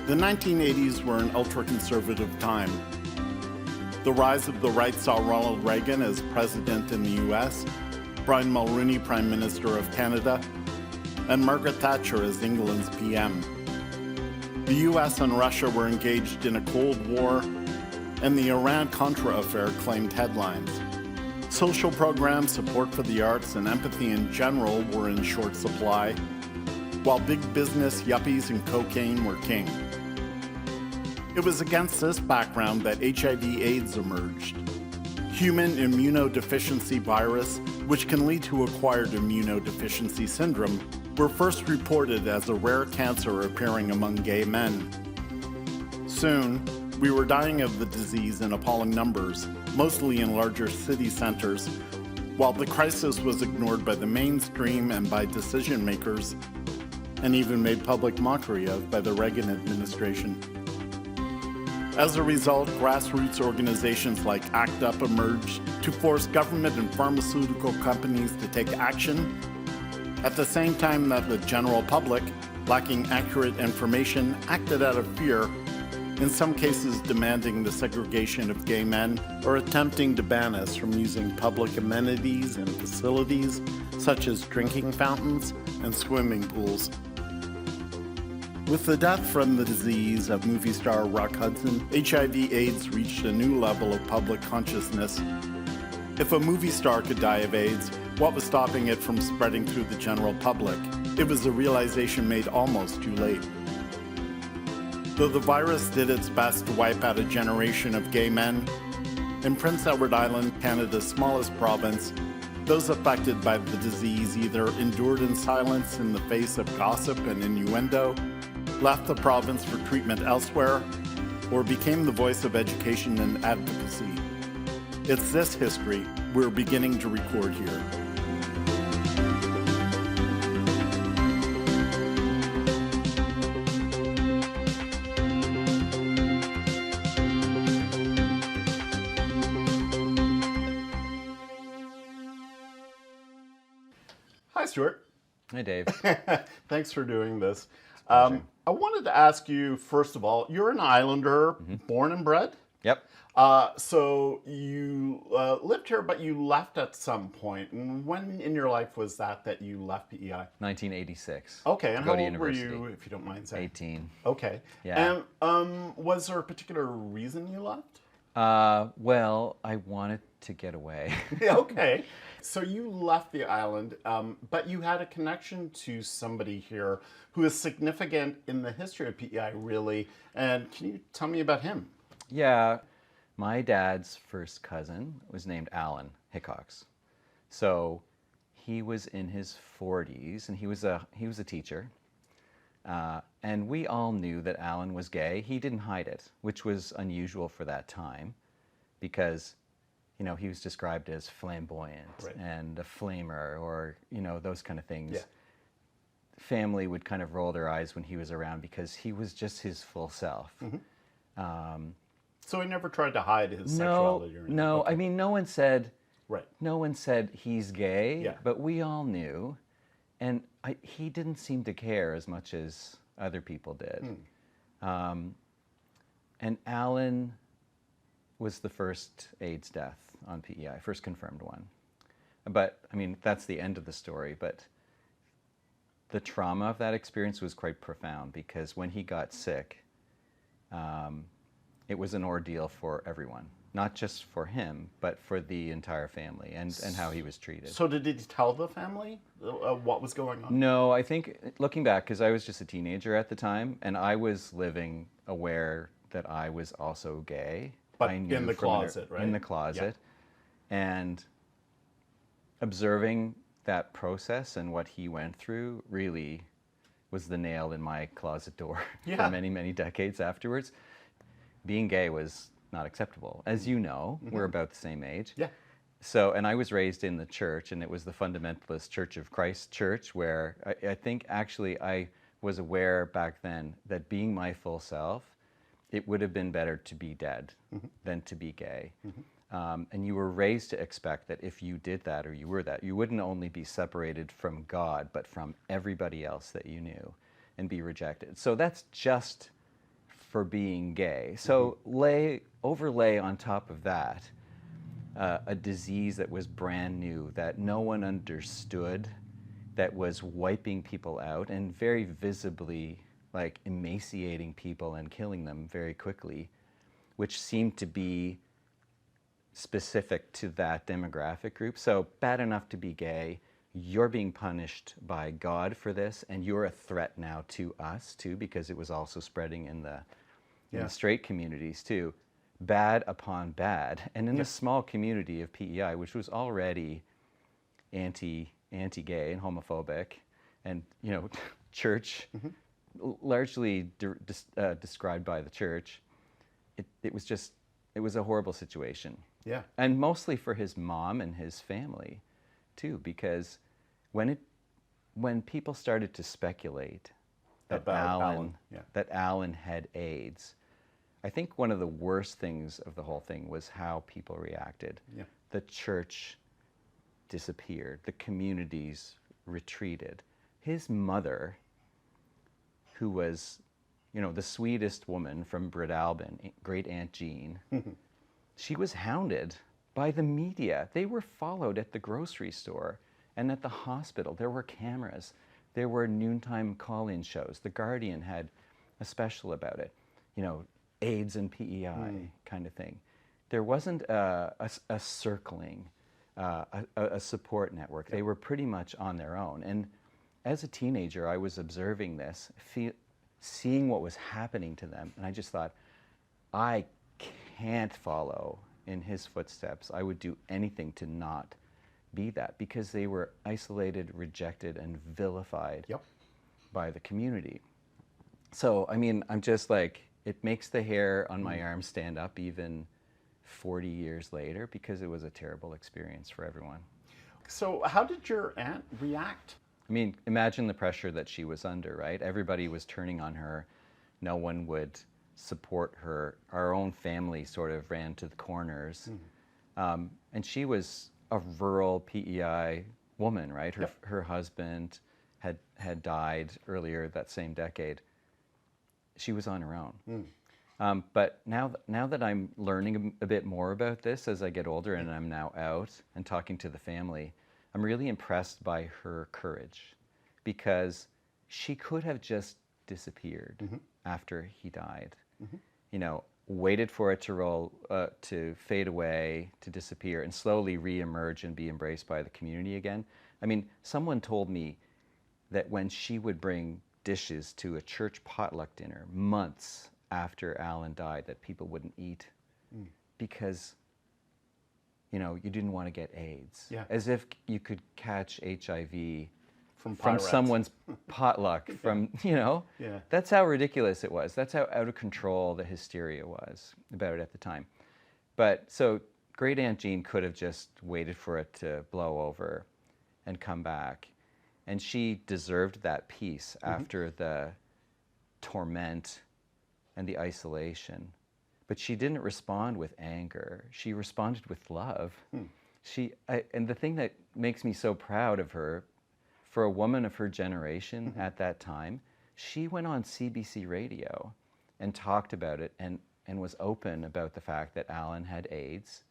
The 1980s were an ultra-conservative time. The rise of the right saw Ronald Reagan as president in the US, Brian Mulroney Prime Minister of Canada, and Margaret Thatcher as England's PM. The US and Russia were engaged in a Cold War, and the Iran-Contra affair claimed headlines. Social programs, support for the arts, and empathy in general were in short supply, while big business, yuppies, and cocaine were king. It was against this background that HIV/AIDS emerged. Human immunodeficiency virus, which can lead to acquired immunodeficiency syndrome, were first reported as a rare cancer appearing among gay men. Soon, we were dying of the disease in appalling numbers, mostly in larger city centers, while the crisis was ignored by the mainstream and by decision makers, and even made public mockery of by the Reagan administration. As a result, grassroots organizations like ACT UP emerged to force government and pharmaceutical companies to take action, at the same time that the general public, lacking accurate information, acted out of fear, in some cases demanding the segregation of gay men or attempting to ban us from using public amenities and facilities such as drinking fountains and swimming pools. With the death from the disease of movie star Rock Hudson, HIV/AIDS reached a new level of public consciousness. If a movie star could die of AIDS, what was stopping it from spreading through the general public? It was a realization made almost too late. Though the virus did its best to wipe out a generation of gay men, in Prince Edward Island, Canada's smallest province, those affected by the disease either endured in silence in the face of gossip and innuendo, left the province for treatment elsewhere, or became the voice of education and advocacy. It's this history we're beginning to record here. Hi, Stuart. Hi, Dave. Thanks for doing this. I wanted to ask you, first of all, you're an Islander, born and bred? Yep. So you lived here, but you left at some point. And when in your life was that you left PEI? 1986. Okay, and Go how to old were university. you, if you don't mind saying? 18. Okay. Yeah. And was there a particular reason you left? Well, I wanted to get away. Okay. So you left the island, but you had a connection to somebody here who is significant in the history of PEI, really. And can you tell me about him? Yeah. My dad's first cousin was named Alan Hickox. So he was in his 40s, and he was a teacher. And we all knew that Alan was gay. He didn't hide it, which was unusual for that time, because he was described as flamboyant and a flamer, or, those kind of things. Yeah. Family would kind of roll their eyes when he was around because he was just his full self. Mm-hmm. So he never tried to hide his sexuality or anything? No. Okay. I mean, no one said he's gay, but we all knew. And he didn't seem to care as much as other people did. And Alan was the first AIDS death on PEI, first confirmed one. But, I mean, that's the end of the story. But the trauma of that experience was quite profound, because when he got sick, it was an ordeal for everyone. Not just for him, but for the entire family, and how he was treated. So did he tell the family what was going on? No, I think, looking back, because I was just a teenager at the time, and I was living aware that I was also gay. But in the closet, right? In the closet. Yeah. And observing that process and what he went through really was the nail in my closet door for many, many decades afterwards. Being gay was not acceptable. As you know, we're about the same age. Yeah. So, and I was raised in the church, and it was the Fundamentalist Church of Christ church, where I think actually I was aware back then that being my full self, it would have been better to be dead than to be gay. And you were raised to expect that if you did that, or you were that, you wouldn't only be separated from God, but from everybody else that you knew, and be rejected. So that's just for being gay. So overlay on top of that a disease that was brand new, that no one understood, that was wiping people out and very visibly like emaciating people and killing them very quickly, which seemed to be specific to that demographic group. So bad enough to be gay, you're being punished by God for this, and you're a threat now to us too, because it was also spreading in the straight communities too. Bad upon bad. And in a small community of PEI, which was already anti-gay and homophobic, and church, largely described by the church, it was a horrible situation. Yeah. And mostly for his mom and his family too, because when people started to speculate that that Alan had AIDS, I think one of the worst things of the whole thing was how people reacted. Yeah. The church disappeared. The communities retreated. His mother, who was, the sweetest woman from Breadalbin, Great Aunt Jean, she was hounded by the media. They were followed at the grocery store and at the hospital. There were cameras. There were noontime call-in shows. The Guardian had a special about it. AIDS and PEI kind of thing. There wasn't a circling, a support network. They were pretty much on their own. And as a teenager, I was observing this, seeing what was happening to them, and I just thought, I can't follow in his footsteps. I would do anything to not be that, because they were isolated, rejected, and vilified by the community. So, I'm just like, it makes the hair on my arm stand up even 40 years later, because it was a terrible experience for everyone. So how did your aunt react? Imagine the pressure that she was under, right? Everybody was turning on her. No one would support her. Our own family sort of ran to the corners. And she was a rural PEI woman, right? Her husband had died earlier that same decade. She was on her own. But now that I'm learning a bit more about this as I get older, and I'm now out and talking to the family, I'm really impressed by her courage, because she could have just disappeared after he died. Waited for it to fade away, to disappear, and slowly reemerge and be embraced by the community again. Someone told me that when she would bring dishes to a church potluck dinner months after Alan died, that people wouldn't eat because you didn't want to get AIDS. Yeah. As if you could catch HIV from someone's potluck, from That's how ridiculous it was. That's how out of control the hysteria was about it at the time. But so Great Aunt Jean could have just waited for it to blow over and come back. And she deserved that peace after the torment and the isolation. But she didn't respond with anger. She responded with love. And the thing that makes me so proud of her, for a woman of her generation at that time, she went on CBC radio and talked about it and was open about the fact that Alan had AIDS.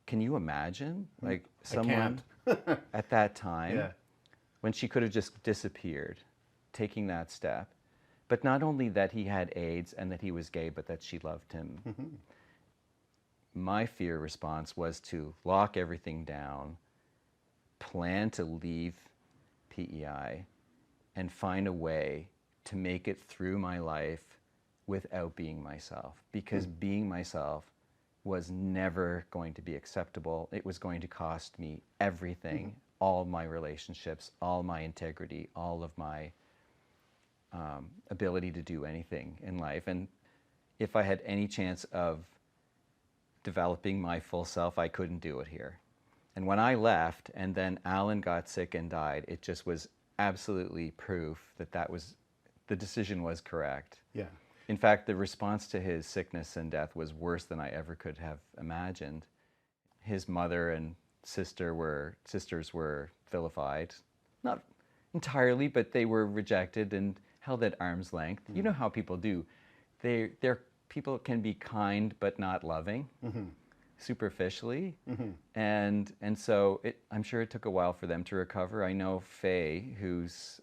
Can you imagine? Like someone at that time, when she could have just disappeared, taking that step. But not only that he had AIDS and that he was gay, but that she loved him. My fear response was to lock everything down, plan to leave PEI, and find a way to make it through my life without being myself. Because being myself was never going to be acceptable. It was going to cost me everything, all my relationships, all my integrity, all of my ability to do anything in life. And if I had any chance of developing my full self, I couldn't do it here. And when I left and then Alan got sick and died, it just was absolutely proof that the decision was correct. Yeah. In fact, the response to his sickness and death was worse than I ever could have imagined. His mother and sisters were vilified. Not entirely, but they were rejected and held at arm's length. You know how people do. they're people can be kind but not loving, superficially, and so I'm sure it took a while for them to recover. I know Faye, who's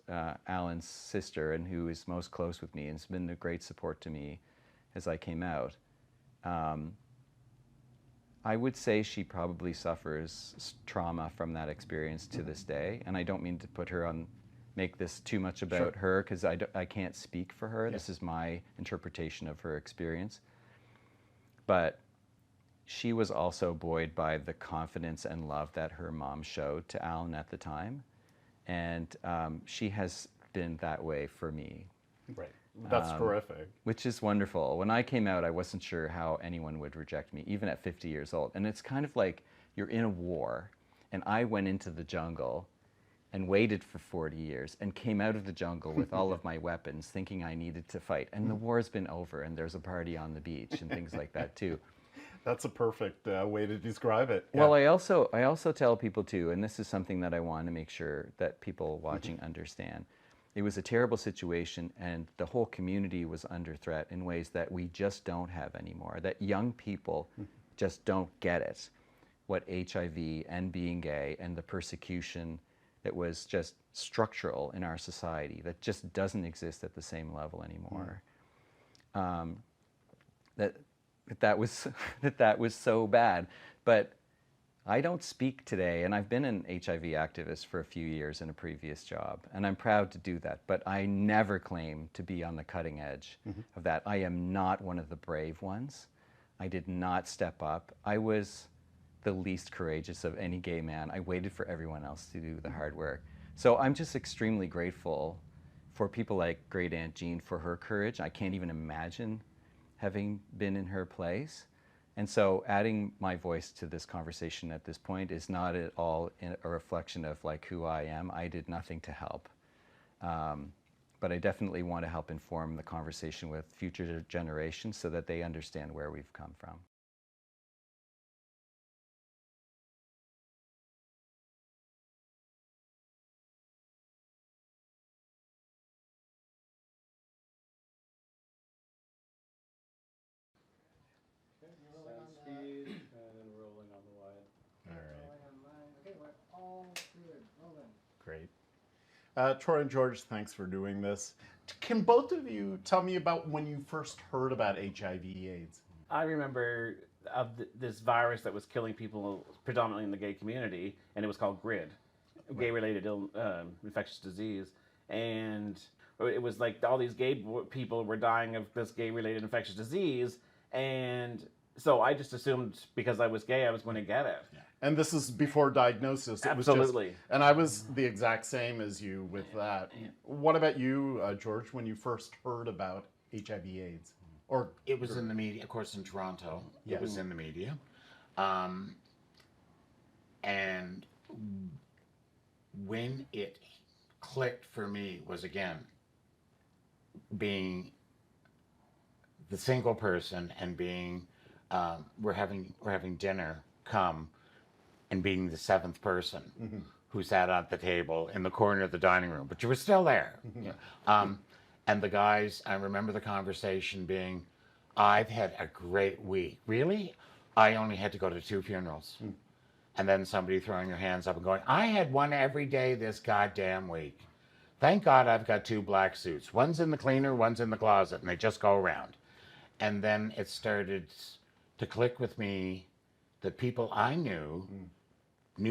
Alan's sister and who is most close with me and has been a great support to me as I came out. I would say she probably suffers trauma from that experience to this day, and I don't mean to put her on, make this too much about her, because I can't speak for her. This is my interpretation of her experience. But she was also buoyed by the confidence and love that her mom showed to Alan at the time, and she has been that way for me. Right. That's terrific. Which is wonderful. When I came out, I wasn't sure how anyone would reject me, even at 50 years old. And it's kind of like you're in a war, and I went into the jungle and waited for 40 years and came out of the jungle with all of my weapons thinking I needed to fight. And the war's been over, and there's a party on the beach and things like that too. That's a perfect way to describe it. Yeah. Well, I also tell people too, and this is something that I want to make sure that people watching understand. It was a terrible situation, and the whole community was under threat in ways that we just don't have anymore, that young people just don't get it, what HIV and being gay and the persecution that was just structural in our society that just doesn't exist at the same level anymore. That was so bad. But I don't speak today, and I've been an HIV activist for a few years in a previous job, and I'm proud to do that, but I never claim to be on the cutting edge of that. I am not one of the brave ones. I did not step up. I was the least courageous of any gay man. I waited for everyone else to do the hard work. So I'm just extremely grateful for people like Great Aunt Jean for her courage. I can't even imagine having been in her place. And so adding my voice to this conversation at this point is not at all a reflection of like who I am. I did nothing to help. But I definitely want to help inform the conversation with future generations so that they understand where we've come from. Speed and rolling on the wide. All right. Okay, we're all good. Rolling. Great. Troy and George, thanks for doing this. Can both of you tell me about when you first heard about HIV/AIDS? I remember of this virus that was killing people predominantly in the gay community, and it was called GRID, gay-related infectious disease. And it was like all these gay people were dying of this gay-related infectious disease, and so I just assumed because I was gay, I was going to get it. Yeah. And this is before diagnosis. Absolutely. And I was the exact same as you with that. Yeah. What about you, George, when you first heard about HIV/AIDS? Or it was in the media, of course, in Toronto. Yes. It was in the media. And when it clicked for me was, again, being the single person and being we're having dinner and being the seventh person who sat at the table in the corner of the dining room, but you were still there. And the guys, I remember the conversation being, I've had a great week. Really? I only had to go to 2 funerals. And then somebody throwing their hands up and going, I had one every day this goddamn week. Thank God I've got 2 black suits. One's in the cleaner, one's in the closet, and they just go around. And then it started to click with me that people I knew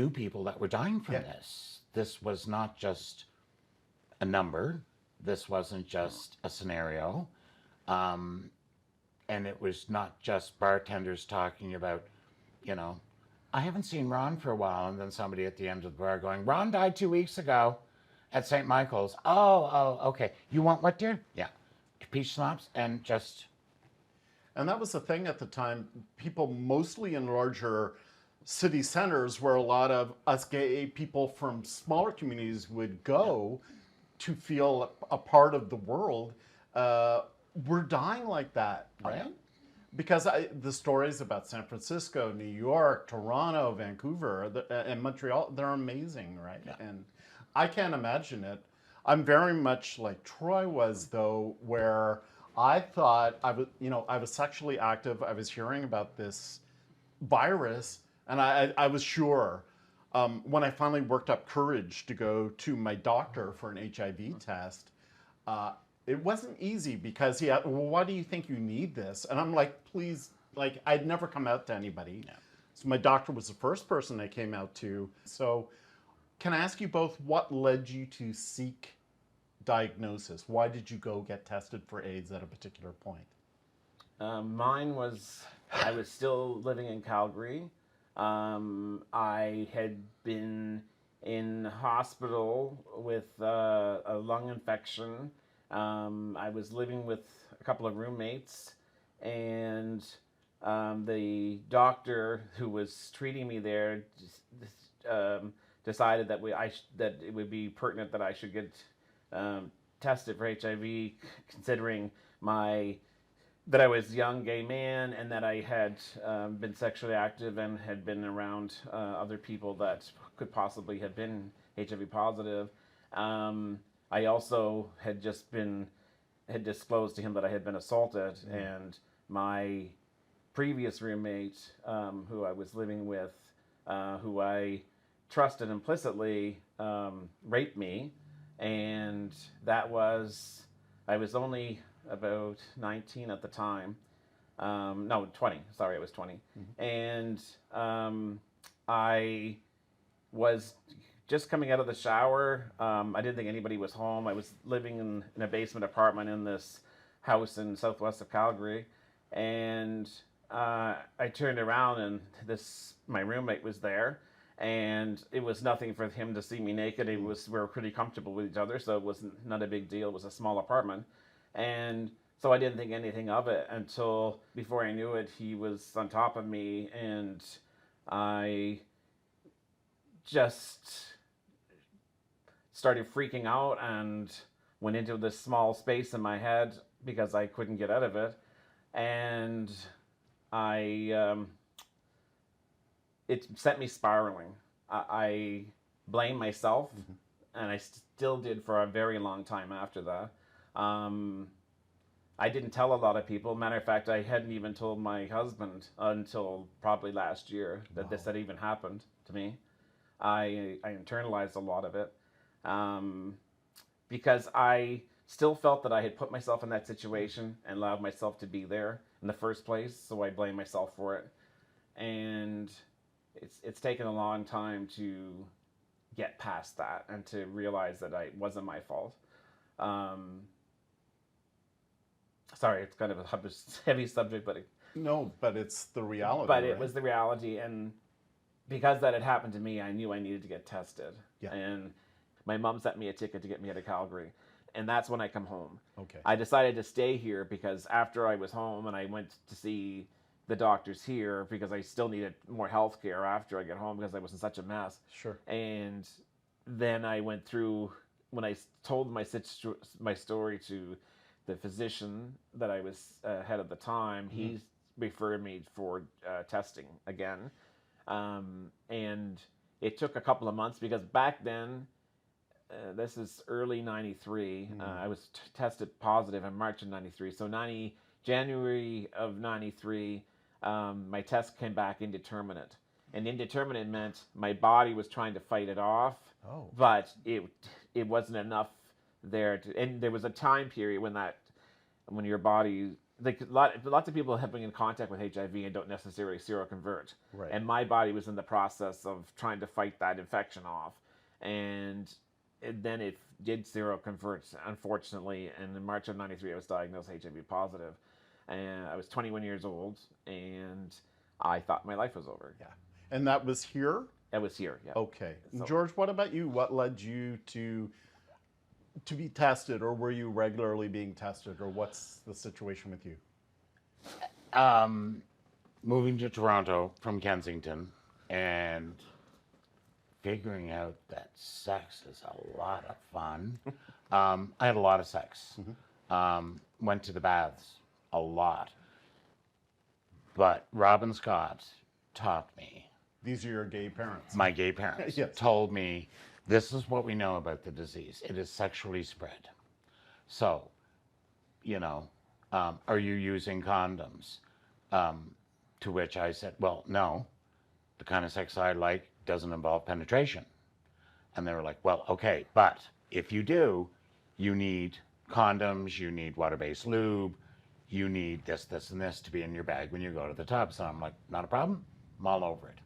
people that were dying from this. This was not just a number. This wasn't just a scenario. And it was not just bartenders talking about, I haven't seen Ron for a while, and then somebody at the end of the bar going, Ron died 2 weeks ago at St. Michael's. Oh, okay. You want what, dear? Yeah. Peach schnapps and just... And that was the thing at the time. People mostly in larger city centers where a lot of us gay people from smaller communities would go to feel a part of the world, were dying like that, right? yeah. Because the stories about San Francisco, New York, Toronto, Vancouver, and Montreal, they're amazing, right? Yeah. And I can't imagine it. I'm very much like Troy was, though, where I thought I was sexually active. I was hearing about this virus, and I was sure. When I finally worked up courage to go to my doctor for an HIV test, it wasn't easy because he had, well, why do you think you need this? And I'm like, please, like, I'd never come out to anybody. Yeah. So my doctor was the first person I came out to. So can I ask you both, what led you to seek diagnosis? Why did you go get tested for AIDS at a particular point? Mine was, I was still living in Calgary. I had been in hospital with a lung infection. I was living with a couple of roommates, and the doctor who was treating me there decided that that it would be pertinent that I should get tested for HIV, considering that I was a young gay man and that I had been sexually active and had been around other people that could possibly have been HIV positive. I also had disclosed to him that I had been assaulted, and my previous roommate, who I was living with, who I trusted implicitly, raped me, and I was only about 19 at the time. No, 20. Sorry, I was 20. Mm-hmm. And I was just coming out of the shower. I didn't think anybody was home. I was living in a basement apartment in this house in southwest of Calgary. And I turned around, and my roommate was there. And it was nothing for him to see me naked. We were pretty comfortable with each other, so it was not a big deal. It was a small apartment. And so I didn't think anything of it until before I knew it, he was on top of me, and I just started freaking out and went into this small space in my head because I couldn't get out of it. And it sent me spiraling. I blamed myself, mm-hmm. and I still did for a very long time after that. I didn't tell a lot of people. Matter of fact, I hadn't even told my husband until probably last year that this had even happened to me. I internalized a lot of it because I still felt that I had put myself in that situation and allowed myself to be there in the first place, so I blame myself for it. And it's taken a long time to get past that and to realize that it wasn't my fault. Sorry, it's kind of a heavy subject, but but it's the reality. But right? It was the reality, and because that had happened to me, I knew I needed to get tested. Yeah. And my mom sent me a ticket to get me out of Calgary, and that's when I come home. Okay. I decided to stay here because after I was home and I went to see the doctors here because I still needed more health care after I get home because I was in such a mess. Sure. And then I went through, when I told my story to the physician that I was had at the time, mm-hmm. he referred me for testing again. And it took a couple of months because back then, this is early 93, mm-hmm. I was tested positive in March of 93. So January of 93, my test came back indeterminate. And indeterminate meant my body was trying to fight it off, but it wasn't enough there and there was a time period when your body, like lots of people have been in contact with HIV and don't necessarily seroconvert. Right. And my body was in the process of trying to fight that infection off. And then it did seroconvert, unfortunately. And in March of 93, I was diagnosed HIV positive. And I was 21 years old, and I thought my life was over. Yeah. And that was here? That was here, yeah. Okay. So, George, what about you? What led you to be tested, or were you regularly being tested, or what's the situation with you? Moving to Toronto from Kensington and figuring out that sex is a lot of fun. I had a lot of sex. Mm-hmm. Went to the baths a lot. But Robin Scott taught me. These are your gay parents. My gay parents yes. told me, this is what we know about the disease. It is sexually spread. So, Are you using condoms? To which I said, well, no. The kind of sex I like doesn't involve penetration. And they were like, well, okay, but if you do, you need condoms, you need water-based lube, you need this, this, and this to be in your bag when you go to the tub. So I'm like, not a problem. I'm all over it.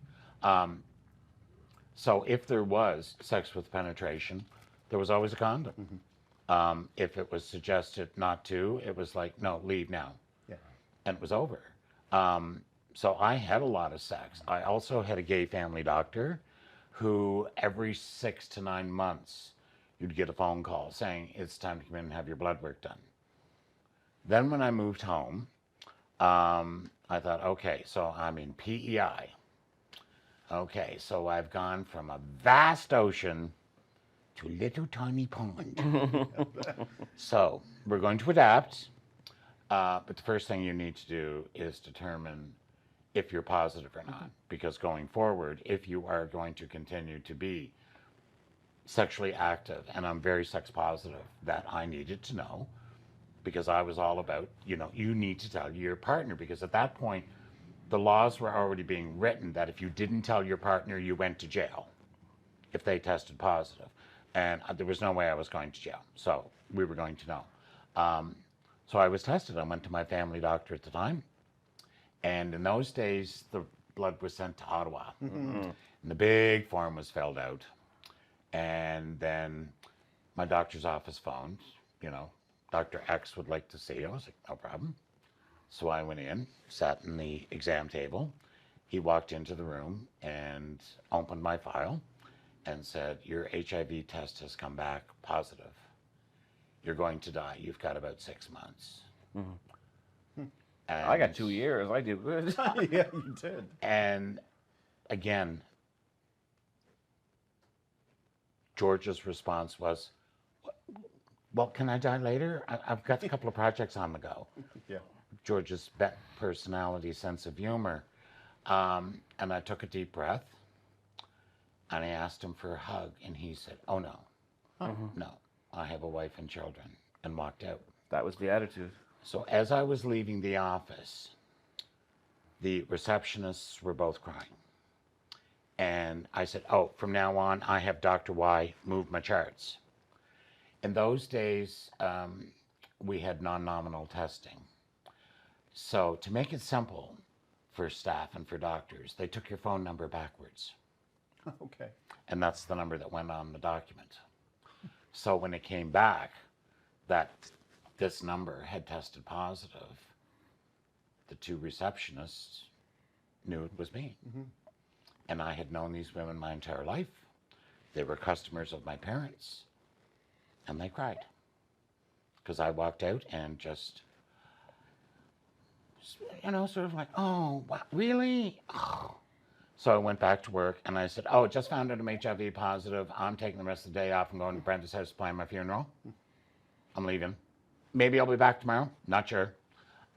So if there was sex with penetration, there was always a condom. If it was suggested not to, it was like, no, leave now. Yeah. And it was over. So I had a lot of sex. I also had a gay family doctor who every 6 to 9 months, you'd get a phone call saying, it's time to come in and have your blood work done. Then when I moved home, I thought, okay, so I'm in PEI. Okay, so I've gone from a vast ocean to a little tiny pond. So we're going to adapt, but the first thing you need to do is determine if you're positive or not, because going forward, if you are going to continue to be sexually active, and I'm very sex positive, that I needed to know, because I was all about, you know, you need to tell your partner, because at that point, the laws were already being written that if you didn't tell your partner, you went to jail if they tested positive. And there was no way I was going to jail, so we were going to know. So I was tested. I went to my family doctor at the time, and in those days, the blood was sent to Ottawa, and the big form was filled out. And then my doctor's office phoned, you know, Dr. X would like to see you. I was like, no problem. So I went in, sat in the exam table. He walked into the room and opened my file and said, your HIV test has come back positive. You're going to die. You've got about 6 months. And I got 2 years. I do good. Yeah, you did. And again, George's response was, well, can I die later? I've got a couple of projects on the go. Yeah. George's personality, sense of humor. And I took a deep breath, and I asked him for a hug, and he said, oh, no, no, I have a wife and children, and walked out. That was the attitude. So as I was leaving the office, the receptionists were both crying. And I said, oh, from now on, I have Dr. Y move my charts. In those days, we had non-nominal testing. So to make it simple for staff and for doctors, they took your phone number backwards. Okay. And that's the number that went on the document. So when it came back that this number had tested positive, the 2 receptionists knew it was me. And I had known these women my entire life. They were customers of my parents. And they cried. Because I walked out and just, you know, sort of like, oh, what, really? Oh. So I went back to work and I said, oh, just found out I'm HIV positive. I'm taking the rest of the day off and going to Brenda's house to plan my funeral. I'm leaving. Maybe I'll be back tomorrow. Not sure.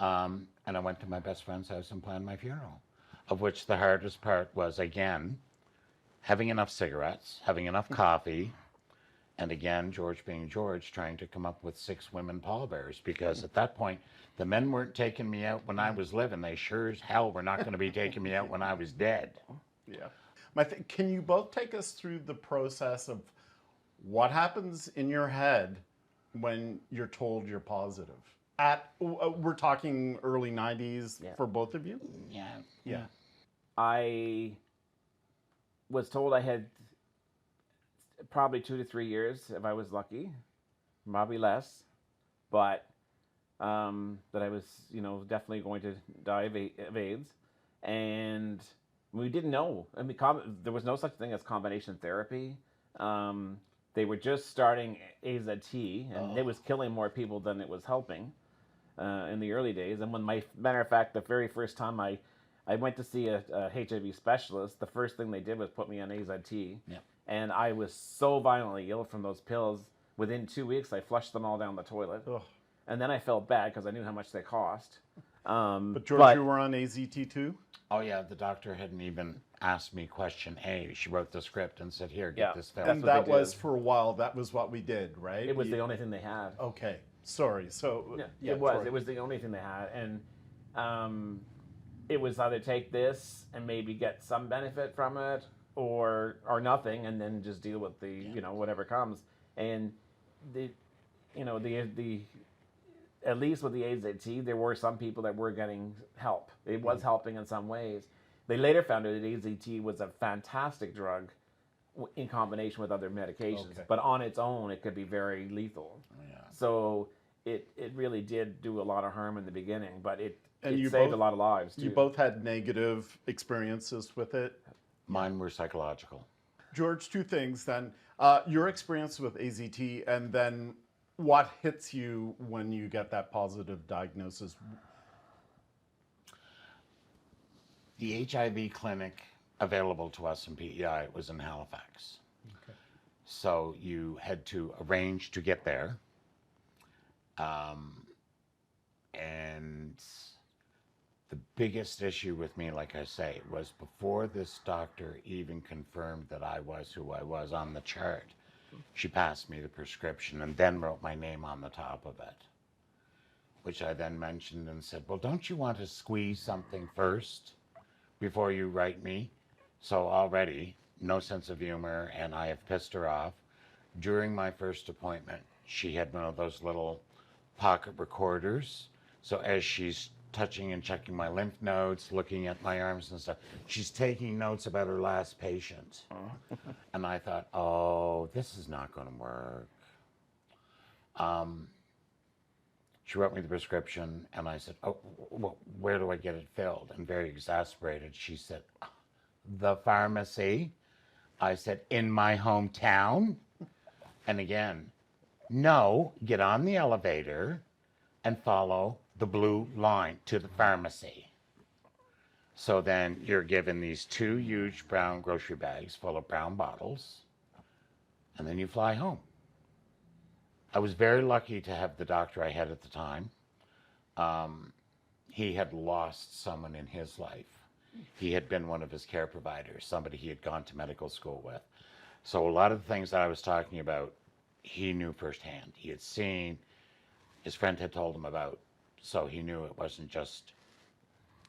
And I went to my best friend's house and planned my funeral, of which the hardest part was, again, having enough cigarettes, having enough coffee, and again, George being George, trying to come up with 6 women pallbearers, because at that point, the men weren't taking me out when I was living. They sure as hell were not going to be taking me out when I was dead. Yeah. Can you both take us through the process of what happens in your head when you're told you're positive? We're talking early 90s for both of you? Yeah. I was told I had probably 2 to 3 years if I was lucky, probably less, but that I was, you know, definitely going to die of AIDS, and we didn't know. I mean, there was no such thing as combination therapy. They were just starting AZT, and it was killing more people than it was helping in the early days. And when matter of fact, the very first time I went to see a HIV specialist, the first thing they did was put me on AZT. Yeah. And I was so violently ill from those pills, within 2 weeks, I flushed them all down the toilet. Ugh. And then I felt bad because I knew how much they cost. But George, you were on AZT too? Oh, yeah, the doctor hadn't even asked me question A. She wrote the script and said, here, get this filled. And what that they was did. for a while, that was what we did, right? It was the only thing they had. Okay. Sorry. So Yeah, it was. Troy. It was the only thing they had, and it was either take this and maybe get some benefit from it, or nothing, and then just deal with the whatever comes. And the at least with the AZT, there were some people that were getting help. It was helping in some ways. They later found out that AZT was a fantastic drug in combination with other medications, but on its own, it could be very lethal. Yeah. So it really did do a lot of harm in the beginning, but it saved a lot of lives, too. You both had negative experiences with it? Mine were psychological. George, two things then. Your experience with AZT, and then what hits you when you get that positive diagnosis? The HIV clinic available to us in PEI was in Halifax. Okay. So you had to arrange to get there. And the biggest issue with me, like I say, was before this doctor even confirmed that I was who I was on the chart, she passed me the prescription and then wrote my name on the top of it, which I then mentioned and said, well, don't you want to squeeze something first before you write me? So already, no sense of humor, and I have pissed her off. During my first appointment, she had one of those little pocket recorders. So as she's touching and checking my lymph nodes, looking at my arms and stuff, she's taking notes about her last patient. And I thought, oh, this is not going to work. She wrote me the prescription, and I said, oh, well, where do I get it filled? And very exasperated, she said, the pharmacy. I said, in my hometown? And again, no, get on the elevator and follow the blue line to the pharmacy. So then you're given these two huge brown grocery bags full of brown bottles, and then you fly home. I was very lucky to have the doctor I had at the time. He had lost someone in his life. He had been one of his care providers, somebody he had gone to medical school with. So a lot of the things that I was talking about, he knew firsthand. He had seen, his friend had told him about, so he knew it wasn't just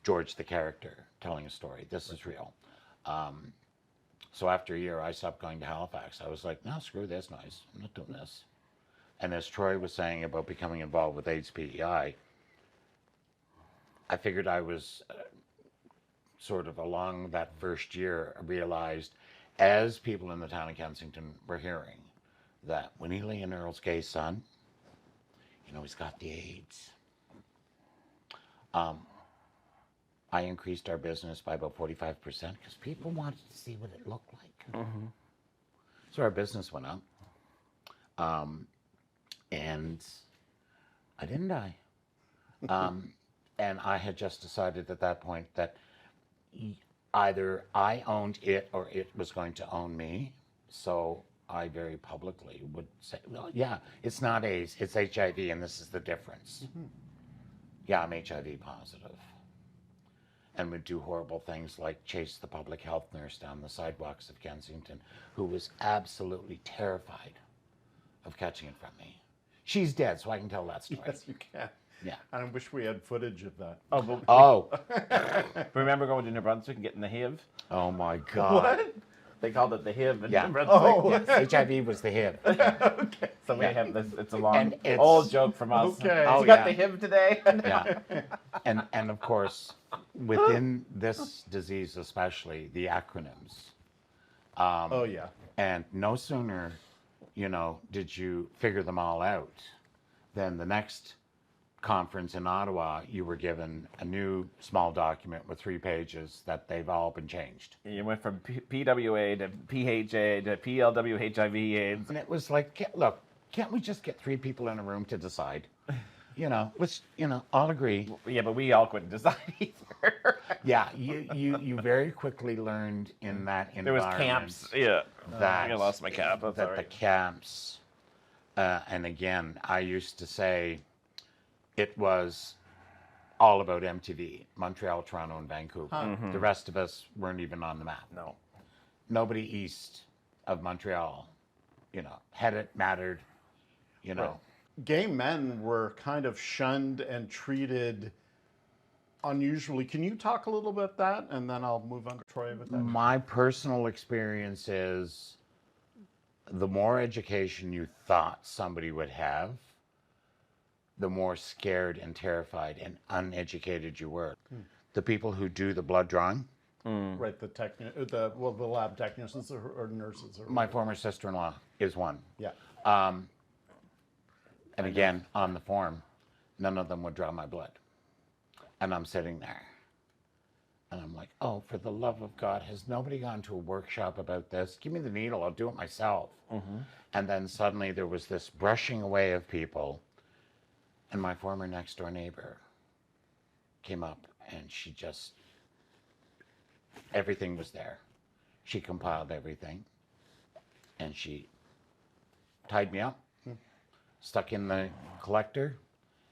George the character telling a story. This is real. So after a year, I stopped going to Halifax. I was like, no, screw this noise. I'm not doing this. And as Troy was saying about becoming involved with AIDS PEI, I figured I was sort of along that first year, realized as people in the town of Kensington were hearing that Winnie Lee and Earl's gay son, he's got the AIDS. I increased our business by about 45% because people wanted to see what it looked like. Mm-hmm. So our business went up. And I didn't die. And I had just decided at that point that either I owned it or it was going to own me. So I very publicly would say, well, yeah, it's not AIDS, it's HIV, and this is the difference. Mm-hmm. Yeah, I'm HIV positive. And would do horrible things like chase the public health nurse down the sidewalks of Kensington, who was absolutely terrified of catching it from me. She's dead, so I can tell that story. Yes, you can. Yeah. I wish we had footage of that. Oh. Remember going to New Brunswick and getting the HIV? Oh, my God. What? They called it the HIV in New Brunswick. Oh, yes. HIV was the HIV. Okay. So we have this. It's a long, old joke from us. Okay. Oh, you got the HIV today? Yeah. And of course, within this disease especially, the acronyms. Oh, yeah. And no sooner, did you figure them all out, then the next conference in Ottawa, you were given a new small document with 3 pages that they've all been changed. You went from PWA to PHA to PLW HIV AIDS. And it was like, look, can't we just get 3 people in a room to decide? Let's, all agree. Yeah, but we all couldn't decide either. Yeah, you very quickly learned in that environment. There was camps. Yeah. That, I lost my cap. That's that the camps, and again, I used to say it was all about MTV, Montreal, Toronto, and Vancouver. Mm-hmm. The rest of us weren't even on the map. No. Nobody east of Montreal, had it mattered, Right. gay men were kind of shunned and treated unusually. Can you talk a little bit about that, and then I'll move on to Troy with that? My personal experience is the more education you thought somebody would have, the more scared and terrified and uneducated you were. The people who do the blood drawing, Right, the lab technicians or nurses. my former sister-in-law is one. Yeah. And again, on the form, none of them would draw my blood. And I'm sitting there. And I'm like, oh, for the love of God, has nobody gone to a workshop about this? Give me the needle, I'll do it myself. And then suddenly there was this brushing away of people. And my former next door neighbor came up and she just, everything was there. She compiled everything. And she tied me up, stuck in the collector,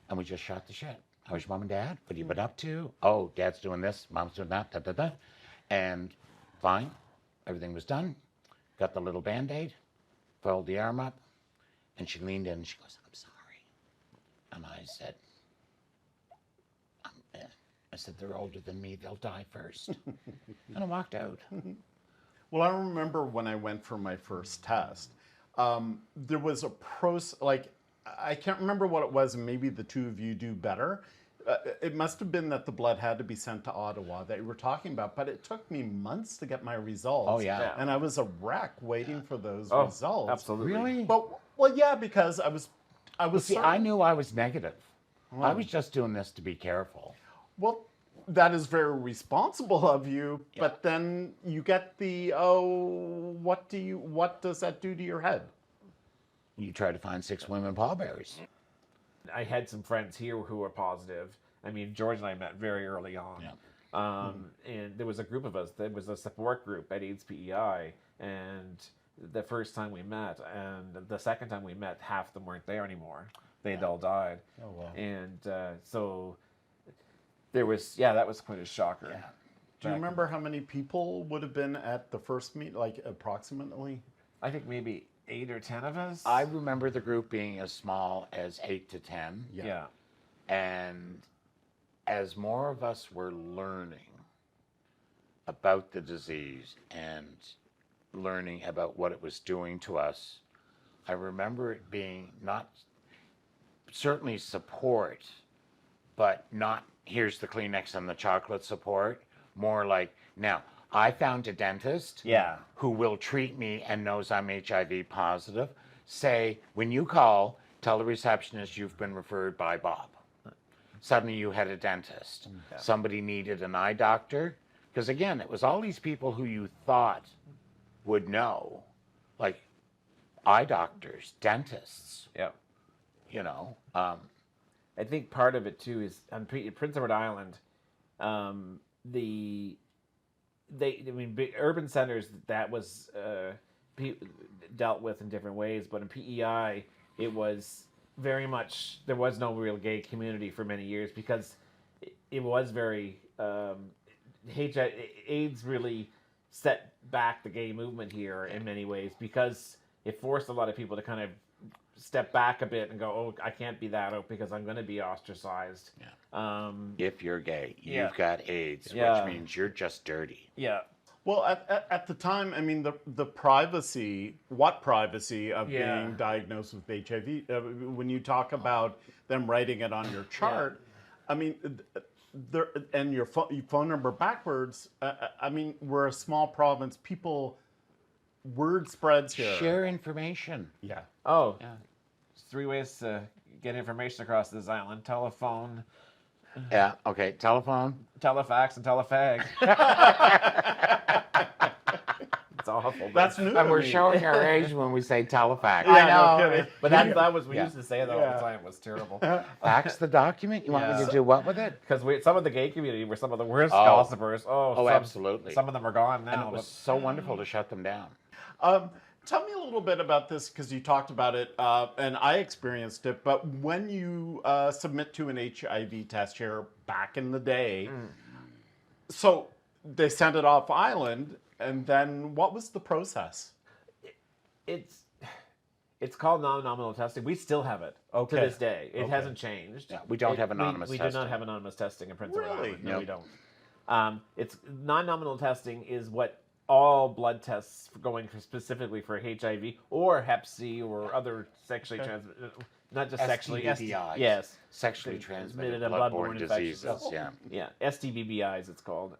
and we just shot the shit. How's your mom and dad? What have you been up to? Oh, dad's doing this, mom's doing that, da da da. And fine, everything was done. Got the little Band-Aid, folded the arm up, and she leaned in and she goes, I'm sorry. And I said, they're older than me, they'll die first. And I walked out. Well, I remember when I went for my first test, there was a process, like, I can't remember what it was, and maybe the two of you do better. It must have been that the blood had to be sent to Ottawa that you were talking about, but it took me months to get my results. Oh, yeah. And I was a wreck waiting for those Oh, results. absolutely. Really? But, well, yeah, because I was See, I knew I was negative. I was just doing this to be careful. Well, that is very responsible of you, but then you get the, what does that do to your head? You try to find 6 women pallbearers. I had some friends here who were positive. I mean, George and I met very early on. Yeah. And there was a group of us. There was a support group at AIDS PEI. And the first time we met, and the second time we met, half of them weren't there anymore. They'd all died. Oh, wow. And so there was, that was quite a shocker. Yeah. Do you remember how many people would have been at the first meet, like approximately? I think maybe 8 or 10 of us. I remember the group being as small as 8 to 10. Yeah. And as more of us were learning about the disease and learning about what it was doing to us, I remember it being not certainly support, but not here's the Kleenex and the chocolate support, more like, now, I found a dentist who will treat me and knows I'm HIV positive. Say, when you call, tell the receptionist you've been referred by Bob. Suddenly you had a dentist. Yeah. Somebody needed an eye doctor. Because again, it was all these people who you thought would know, like eye doctors, dentists, Yeah. you know. I think part of it too is on Prince Edward Island, urban centers that was dealt with in different ways, but in PEI it was very much, there was no real gay community for many years because it was very AIDS really set back the gay movement here in many ways because it forced a lot of people to kind of step back a bit and go, oh, I can't be that out because I'm going to be ostracized. Yeah. If you're gay, Yeah. you've got AIDS, Yeah. which means you're just dirty. Yeah. Well, at the time, I mean, the privacy of Yeah. being diagnosed with HIV, when you talk about them writing it on your chart, I mean, and your phone number backwards, I mean, we're a small province. Word spreads here. Share information. Yeah. Oh, Yeah. there's 3 ways to get information across this island: telephone, Yeah, okay, telephone. telefax, and telefag. It's awful. That's new. And to we're me. showing our age when we say telefax. Yeah, no kidding. But that was we Yeah. used to say that all Yeah. the time. It was terrible. Fax the document? You want me Yeah. to do what with it? Because some of the gay community were some of the worst Oh. gossipers. Oh, Absolutely. Some of them are gone now. And it was so wonderful to shut them down. Tell me a little bit about this because you talked about it and I experienced it. But when you submit to an HIV test here back in the day, so they sent it off island, and then what was the process? It's It's called non-nominal testing. We still have it to Okay. this day. It Okay. hasn't changed. Yeah, we don't have anonymous we testing. do not have anonymous testing in Prince Edward Really? Island. No, Nope. we don't. It's non-nominal testing is what all blood tests going for specifically for HIV or Hep C or other sexually transmitted, not just sexually. STBBIs. Yes. Sexually transmitted bloodborne bloodborne infections. diseases. Yeah. Yeah, STBBIs it's called.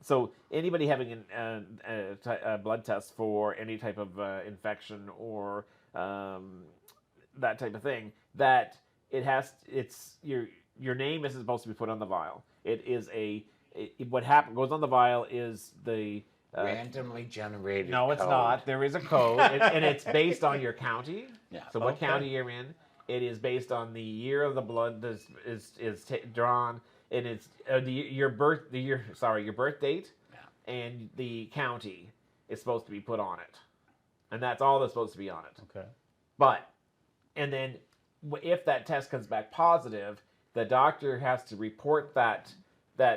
So anybody having a blood test for any type of infection or that type of thing, that it's your name isn't supposed to be put on the vial. It is what goes on the vial is the Randomly generated. no, it's code. not. There is a code, and it's based on your county. Yeah. So what Okay. county you're in? It is based on the year of the blood that is drawn, and it's your birth date, and the county is supposed to be put on it, and that's all that's supposed to be on it. Okay. But, and then if that test comes back positive, the doctor has to report that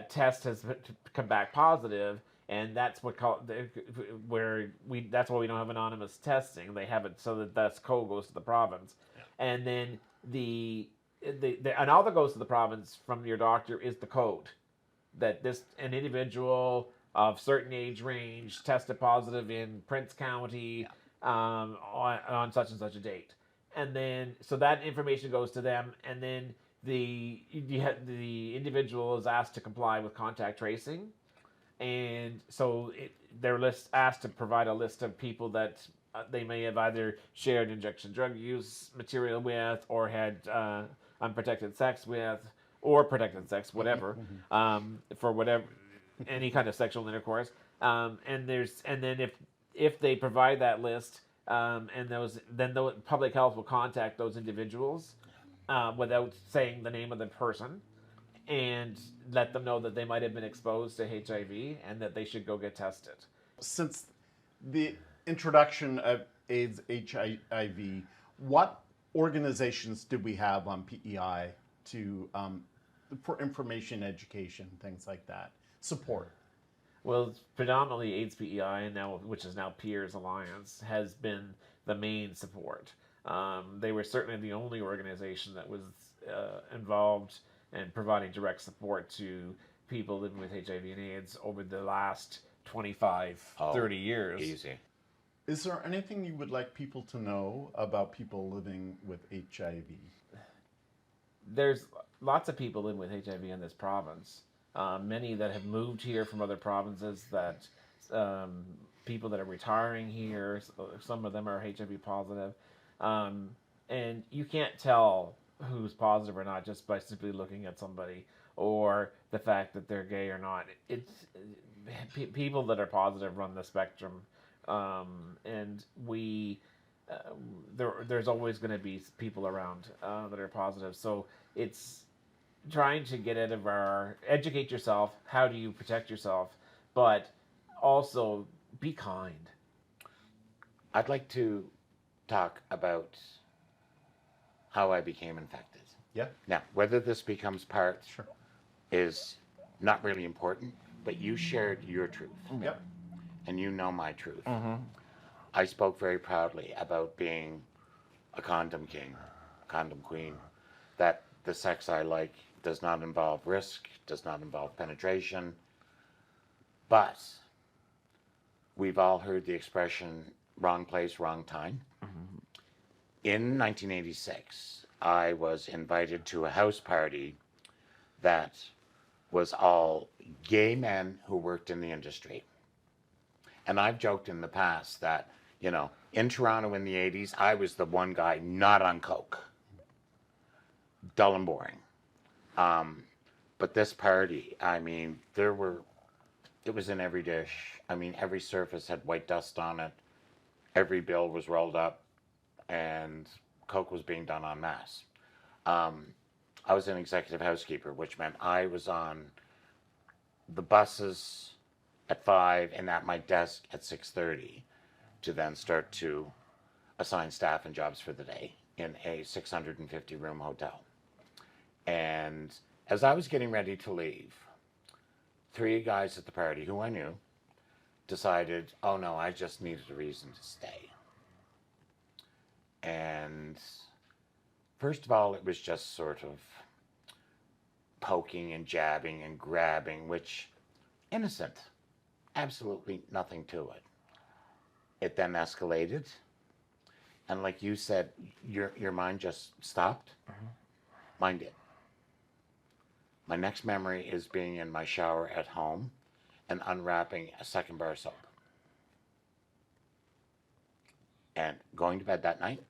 test has come back positive, and that's that's why we don't have anonymous testing. They have it so that code goes to the province, and then and all that goes to the province from your doctor is the code that an individual of certain age range tested positive in Prince County on such and such a date, and then so that information goes to them, and then the individual is asked to comply with contact tracing, and so they're asked to provide a list of people that they may have either shared injection drug use material with, or had unprotected sex with, or protected sex, whatever, for whatever any kind of sexual intercourse. And then if they provide that list, then the public health will contact those individuals without saying the name of the person, and let them know that they might have been exposed to HIV and that they should go get tested. Since the introduction of AIDS HIV, what organizations do we have on PEI for information, education, things like that, support? Well, predominantly AIDS PEI, which is now Peers Alliance, has been the main support. They were certainly the only organization that was involved in providing direct support to people living with HIV and AIDS over the last 30 years. Easy. Is there anything you would like people to know about people living with HIV? There's lots of people living with HIV in this province. Many that have moved here from other provinces, that people that are retiring here, some of them are HIV positive. And you can't tell who's positive or not just by simply looking at somebody, or the fact that they're gay or not. People that are positive run the spectrum, and there's always going to be people around that are positive. So it's trying to get out of educate yourself. How do you protect yourself? But also be kind. I'd like to talk about how I became infected. Yeah. Now, whether this becomes part is not really important, but you shared your truth. Yep. And you know my truth. I spoke very proudly about being a condom king, a condom queen, that the sex I like does not involve risk, does not involve penetration, but we've all heard the expression, wrong place, wrong time. In 1986, I was invited to a house party that was all gay men who worked in the industry. And I've joked in the past that, in Toronto in the 80s, I was the one guy not on coke. Dull and boring. But this party, it was in every dish. Every surface had white dust on it. Every bill was rolled up, and coke was being done en masse. I was an executive housekeeper, which meant I was on the buses at 5 and at my desk at 6:30 to then start to assign staff and jobs for the day in a 650-room hotel. And as I was getting ready to leave, 3 guys at the party who I knew decided, oh no, I just needed a reason to stay. And first of all, it was just sort of poking and jabbing and grabbing, which innocent, absolutely nothing to it. It then escalated, and like you said, your mind just stopped. Mine did. My next memory is being in my shower at home and unwrapping a second bar of soap. And going to bed that night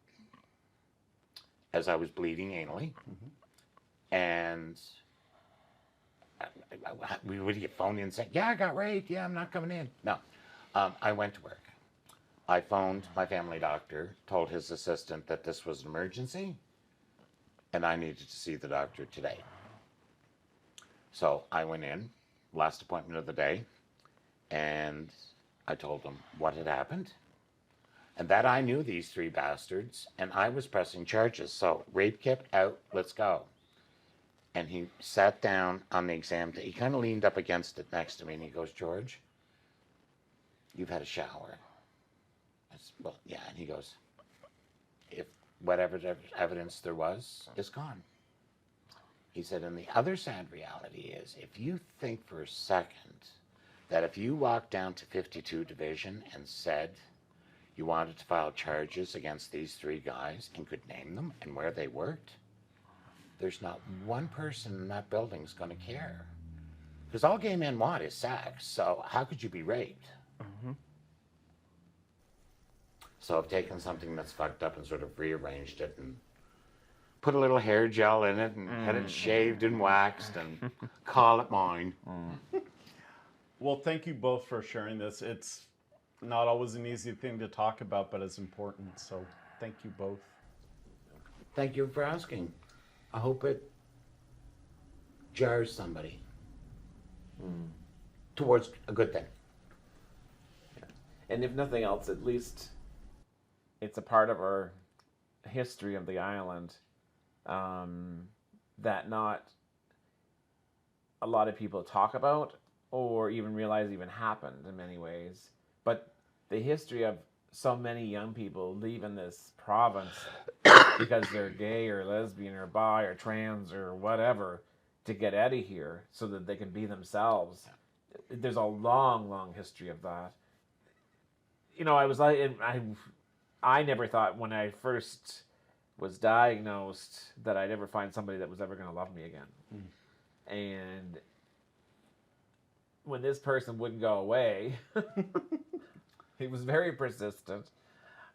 as I was bleeding anally. And we would get phoned in and say, yeah, I got raped. Yeah, I'm not coming in. No, I went to work. I phoned my family doctor, told his assistant that this was an emergency and I needed to see the doctor today. So I went in, last appointment of the day, and I told him what had happened and that I knew these three bastards and I was pressing charges. So rape kit out, let's go. And he sat down on the exam. He kind of leaned up against it next to me and he goes, George, you've had a shower. I said, well, yeah. And he goes, if whatever evidence there was is gone. He said, and the other sad reality is, if you think for a second that if you walked down to 52 Division and said you wanted to file charges against these three guys and could name them and where they worked, there's not one person in that building's going to care. Because all gay men want is sex, so how could you be raped? So I've taken something that's fucked up and sort of rearranged it and put a little hair gel in it and had it shaved and waxed and call it mine. Well, thank you both for sharing this. It's not always an easy thing to talk about, but it's important. So thank you both. Thank you for asking. I hope it jars somebody towards a good thing. And if nothing else, at least it's a part of our history of the island that not a lot of people talk about or even realize even happened in many ways. But the history of so many young people leaving this province because they're gay or lesbian or bi or trans or whatever to get out of here so that they can be themselves. There's a long, long history of that. You know, I never thought when I first was diagnosed that I'd ever find somebody that was ever going to love me again. And when this person wouldn't go away, he was very persistent.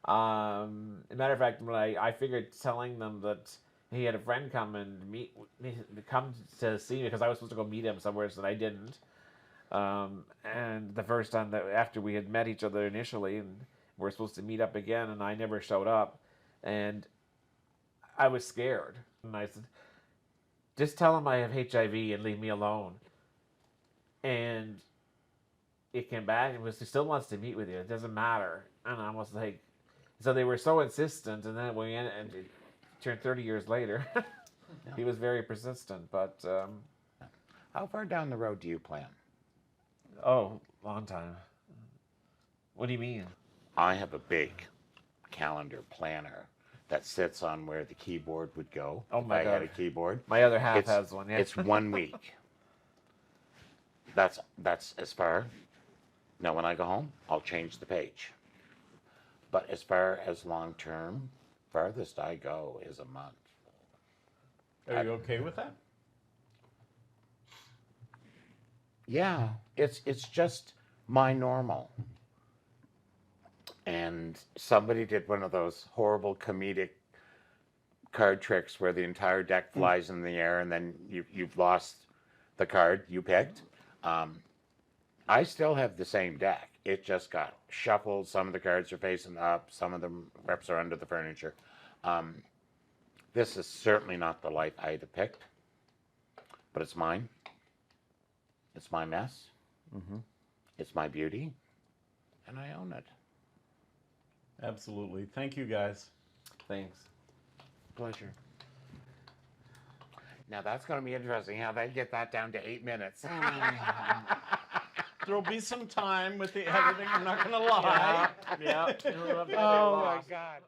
As a matter of fact, when I figured telling them that he had a friend come to see me because I was supposed to go meet him somewhere, so I didn't. And the first time that after we had met each other initially, and we're supposed to meet up again, and I never showed up, and I was scared. And I said, "Just tell him I have HIV and leave me alone." And it came back and he still wants to meet with you. It doesn't matter. And I was like, so they were so insistent, and then we ended, and it turned 30 years later. He was very persistent, but How far down the road do you plan? oh, long time. What do you mean? I have a big calendar planner that sits on where the keyboard would go. Oh my if I had a God. keyboard. My other half It's- has one. Yeah. It's 1 week. That's as far. Now, when I go home, I'll change the page. But as far as long term, farthest I go is a month. Are you okay with that? Yeah, it's just my normal. And somebody did one of those horrible comedic card tricks where the entire deck flies in the air and then you've lost the card you picked. I still have the same deck. It just got shuffled. Some of the cards are facing up. Some of the reps are under the furniture. This is certainly not the life I'd have picked, but it's mine. It's my mess. It's my beauty, and I own it. Absolutely. Thank you, guys. Thanks. Pleasure. Now that's going to be interesting how they get that down to 8 minutes. There'll be some time with the editing, I'm not going to lie. Yeah. Oh my God.